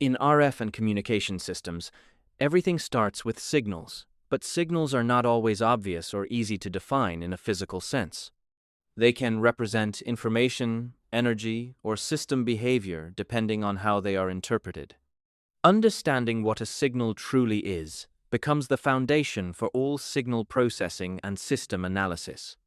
In RF and communication systems, everything starts with signals, but signals are not always obvious or easy to define in a physical sense. They can represent information, energy, or system behavior depending on how they are interpreted. Understanding what a signal truly is becomes the foundation for all signal processing and system analysis.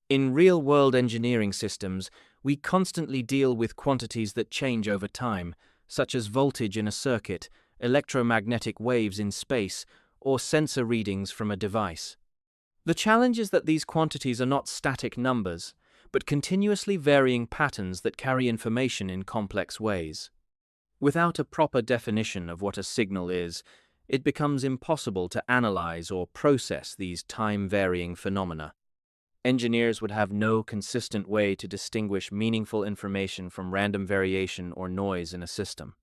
In real-world engineering systems, we constantly deal with quantities that change over time, such as voltage in a circuit, electromagnetic waves in space, or sensor readings from a device. The challenge is that these quantities are not static numbers, but continuously varying patterns that carry information in complex ways. Without a proper definition of what a signal is, it becomes impossible to analyze or process these time-varying phenomena. Engineers would have no consistent way to distinguish meaningful information from random variation or noise in a system.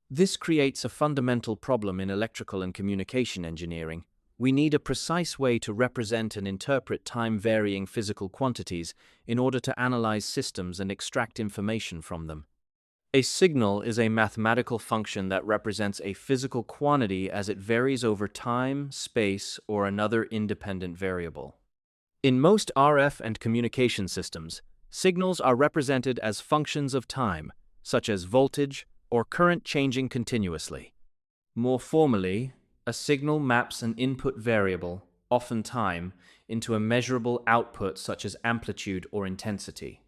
This creates a fundamental problem in electrical and communication engineering. We need a precise way to represent and interpret time-varying physical quantities in order to analyze systems and extract information from them. A signal is a mathematical function that represents a physical quantity as it varies over time, space, or another independent variable. In most RF and communication systems, signals are represented as functions of time, such as voltage or current changing continuously. More formally, a signal maps an input variable, often time, into a measurable output such as amplitude or intensity.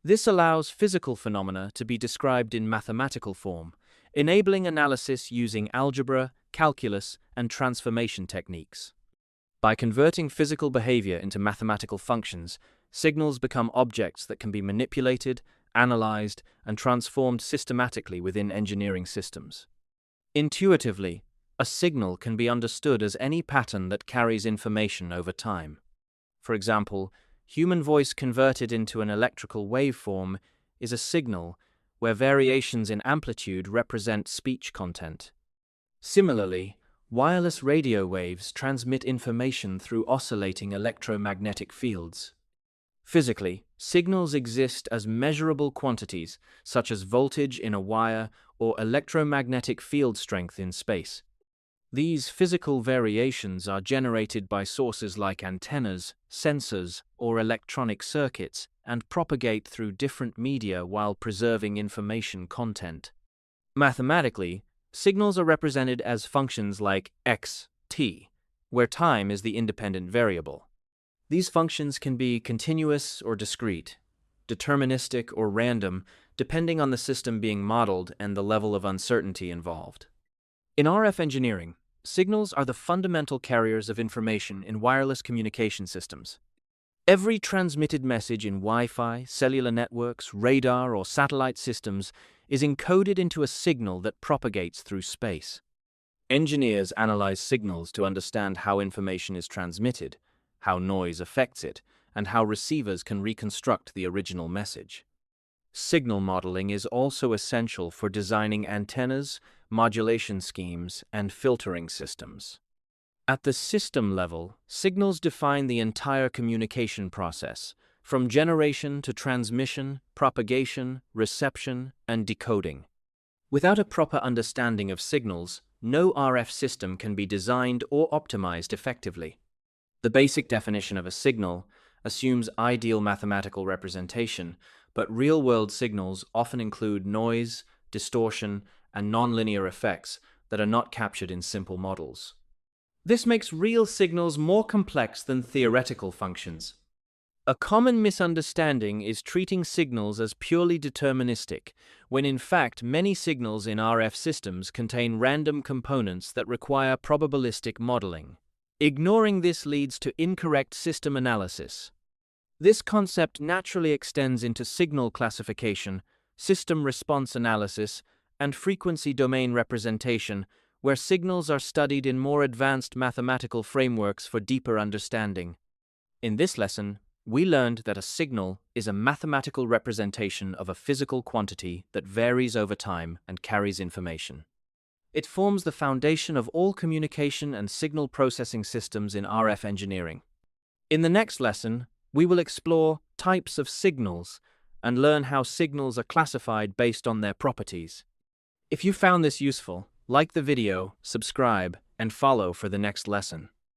This allows physical phenomena to be described in mathematical form, enabling analysis using algebra, calculus, and transformation techniques. By converting physical behavior into mathematical functions, signals become objects that can be manipulated, analyzed, and transformed systematically within engineering systems. Intuitively, a signal can be understood as any pattern that carries information over time. For example, human voice converted into an electrical waveform is a signal where variations in amplitude represent speech content. Similarly, wireless radio waves transmit information through oscillating electromagnetic fields. Physically, signals exist as measurable quantities, such as voltage in a wire or electromagnetic field strength in space. These physical variations are generated by sources like antennas, sensors, or electronic circuits and propagate through different media while preserving information content. Mathematically, signals are represented as functions like x, t, where time is the independent variable. These functions can be continuous or discrete, deterministic or random, depending on the system being modeled and the level of uncertainty involved. In RF engineering, signals are the fundamental carriers of information in wireless communication systems. Every transmitted message in Wi-Fi, cellular networks, radar, or satellite systems is encoded into a signal that propagates through space. Engineers analyze signals to understand how information is transmitted, how noise affects it, and how receivers can reconstruct the original message. Signal modeling is also essential for designing antennas, modulation schemes, and filtering systems. At the system level, signals define the entire communication process, from generation to transmission, propagation, reception, and decoding. Without a proper understanding of signals, no RF system can be designed or optimized effectively. The basic definition of a signal assumes ideal mathematical representation, but real-world signals often include noise, distortion, and nonlinear effects that are not captured in simple models. This makes real signals more complex than theoretical functions. A common misunderstanding is treating signals as purely deterministic, when in fact many signals in RF systems contain random components that require probabilistic modeling. Ignoring this leads to incorrect system analysis. This concept naturally extends into signal classification, system response analysis, and frequency domain representation, where signals are studied in more advanced mathematical frameworks for deeper understanding. In this lesson, we learned that a signal is a mathematical representation of a physical quantity that varies over time and carries information. It forms the foundation of all communication and signal processing systems in RF engineering. In the next lesson, we will explore types of signals and learn how signals are classified based on their properties. If you found this useful, like the video, subscribe, and follow for the next lesson.